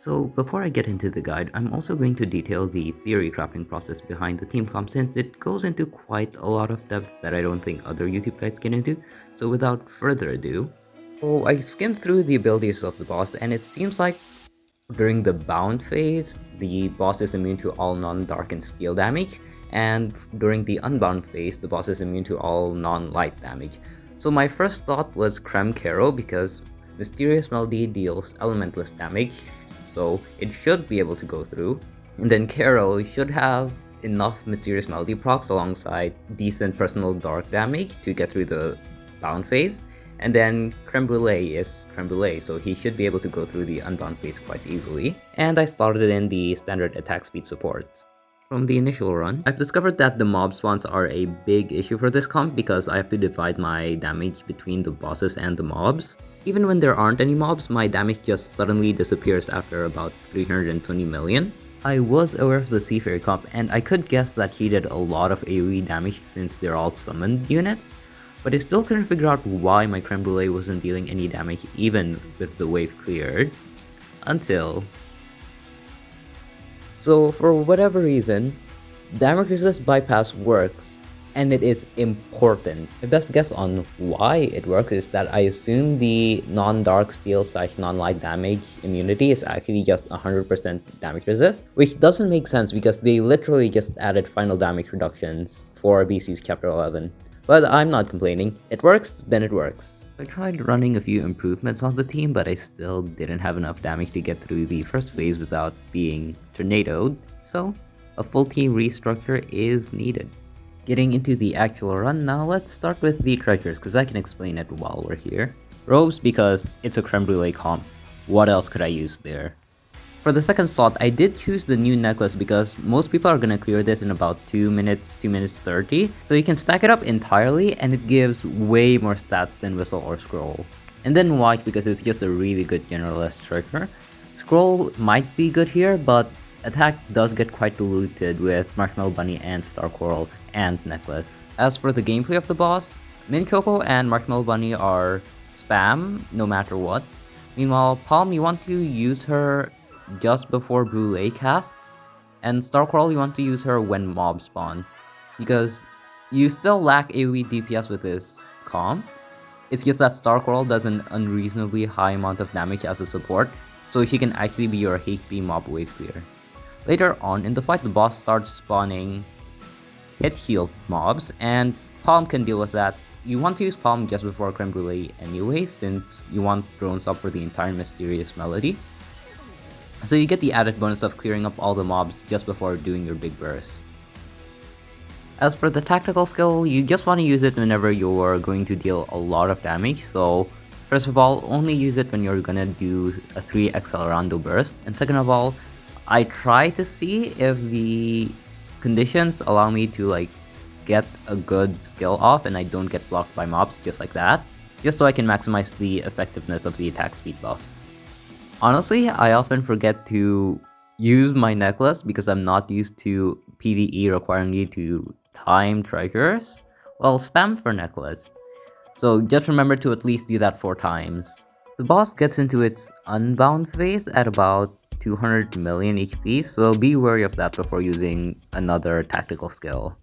So before I get into the guide, I'm also going to detail the theory crafting process behind the team comp since it goes into quite a lot of depth that I don't think other YouTube guides get into. So without further ado, I skimmed through the abilities of the boss and it seems like during the bound phase, the boss is immune to all non-dark and steel damage, and during the unbound phase, the boss is immune to all non-light damage. So my first thought was creme because Mysterious Melody deals elementless damage, so it should be able to go through. And then Kero should have enough Mysterious Melody procs alongside decent personal dark damage to get through the bound phase. And then Creme Brulee is Creme Brulee, so he should be able to go through the unbound phase quite easily. And I started in the standard attack speed support. From the initial run, I've discovered that the mob spawns are a big issue for this comp because I have to divide my damage between the bosses and the mobs. Even when there aren't any mobs, my damage just suddenly disappears after about 320 million. I was aware of the Sea Fairy comp and I could guess that she did a lot of AoE damage since they're all summoned units, but I still couldn't figure out why my Creme Brulee wasn't dealing any damage even with the wave cleared. Until... So for whatever reason, damage resist bypass works, and it is important. My best guess on why it works is that I assume the non-dark steel / non-light damage immunity is actually just 100% damage resist, which doesn't make sense because they literally just added final damage reductions for BC's Chapter 11. But I'm not complaining. It works, then it works. I tried running a few improvements on the team, but I still didn't have enough damage to get through the first phase without being tornadoed, so a full team restructure is needed. Getting into the actual run now, let's start with the treasures, because I can explain it while we're here. Robes, because it's a creme brulee comp. What else could I use there? For the second slot, I did choose the new necklace because most people are gonna clear this in about 2 minutes, 2 minutes 30. So you can stack it up entirely and it gives way more stats than Whistle or Scroll. And then Watch because it's just a really good generalist treasure. Scroll might be good here, but attack does get quite diluted with Marshmallow Bunny and Star Coral and Necklace. As for the gameplay of the boss, Min Choco and Marshmallow Bunny are spam no matter what. Meanwhile, Palm, you want to use her just before Brulee casts, and Star Coral you want to use her when mobs spawn, because you still lack AoE DPS with this comp. It's just that Star Coral does an unreasonably high amount of damage as a support, so she can actually be your HP mob wave clear. Later on in the fight, the boss starts spawning hit shield mobs, and Palm can deal with that. You want to use Palm just before Creme Brulee anyway, since you want drones up for the entire Mysterious Melody. So you get the added bonus of clearing up all the mobs just before doing your big burst. As for the tactical skill, you just want to use it whenever you're going to deal a lot of damage, so first of all, only use it when you're gonna do a 3 Accelerando burst, and second of all, I try to see if the conditions allow me to get a good skill off and I don't get blocked by mobs just like that, just so I can maximize the effectiveness of the attack speed buff. Honestly, I often forget to use my necklace because I'm not used to PvE requiring you to time treasures. Well, spam for necklace. So just remember to at least do that 4 times. The boss gets into its unbound phase at about 200 million HP, so be wary of that before using another tactical skill.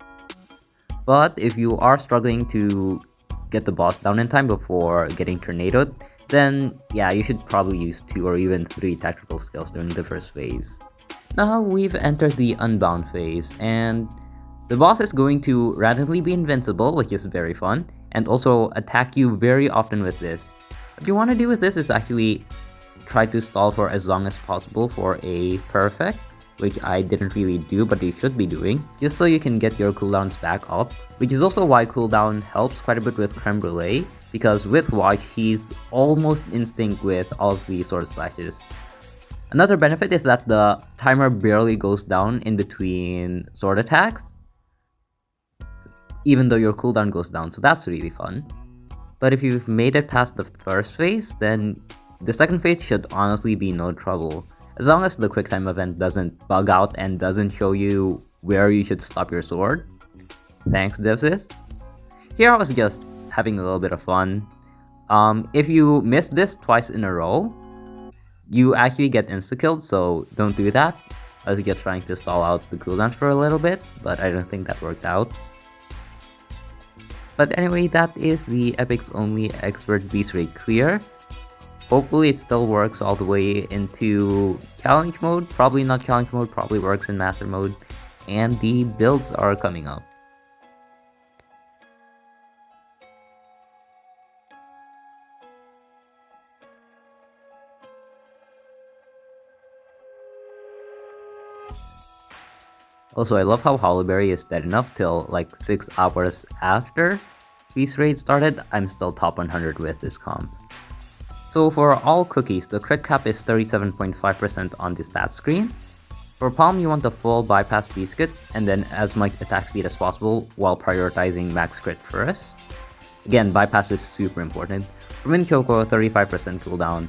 But if you are struggling to get the boss down in time before getting tornadoed, then yeah, you should probably use 2 or even 3 tactical skills during the first phase. Now we've entered the unbound phase, and the boss is going to randomly be invincible, which is very fun, and also attack you very often with this. What you want to do with this is actually try to stall for as long as possible for a perfect, which I didn't really do but you should be doing, just so you can get your cooldowns back up, which is also why cooldown helps quite a bit with Creme Brulee, because with Watch, he's almost in sync with all of the sword slashes. Another benefit is that the timer barely goes down in between sword attacks, even though your cooldown goes down, so that's really fun. But if you've made it past the first phase, then the second phase should honestly be no trouble, as long as the quick time event doesn't bug out and doesn't show you where you should stop your sword. Thanks, Devsys. Here I was just having a little bit of fun. If you miss this twice in a row, You actually get insta-killed, so don't do that. I was just trying to stall out the cooldown for a little bit, but I don't think that worked out. But anyway, that is the Epic's only expert beast rate clear. Hopefully it still works all the way into challenge mode. Probably not challenge mode, probably works in master mode. And the builds are coming up. Also, I love how Hollowberry is dead enough till like 6 hours after Beast Raid started. I'm still top 100 with this comp. So for all cookies, the crit cap is 37.5% on the stat screen. For Palm, you want the full bypass biscuit and then as much attack speed as possible while prioritizing max crit first. Again, bypass is super important. For Min Choco, 35% cooldown.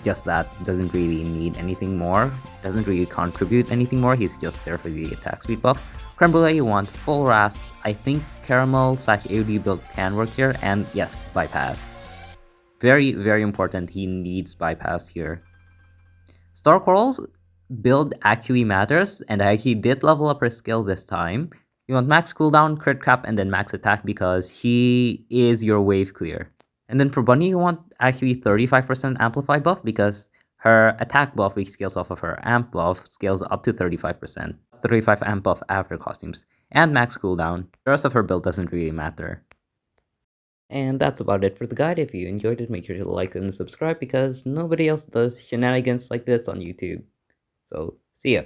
Just that, doesn't really need anything more, doesn't really contribute anything more, he's just there for the attack speed buff. Creme brulee, you want full rasp. I think caramel / AOD build can work here, and yes, bypass. Very, very important, he needs bypass here. Star Coral's build actually matters, and I actually did level up her skill this time. You want max cooldown, crit cap, and then max attack because she is your wave clear. And then for Bunny, you want actually 35% amplify buff because her attack buff, which scales off of her amp buff, scales up to 35%. 35 amp buff after costumes. And max cooldown. The rest of her build doesn't really matter. And that's about it for the guide. If you enjoyed it, make sure to like and subscribe because nobody else does shenanigans like this on YouTube. So, see ya.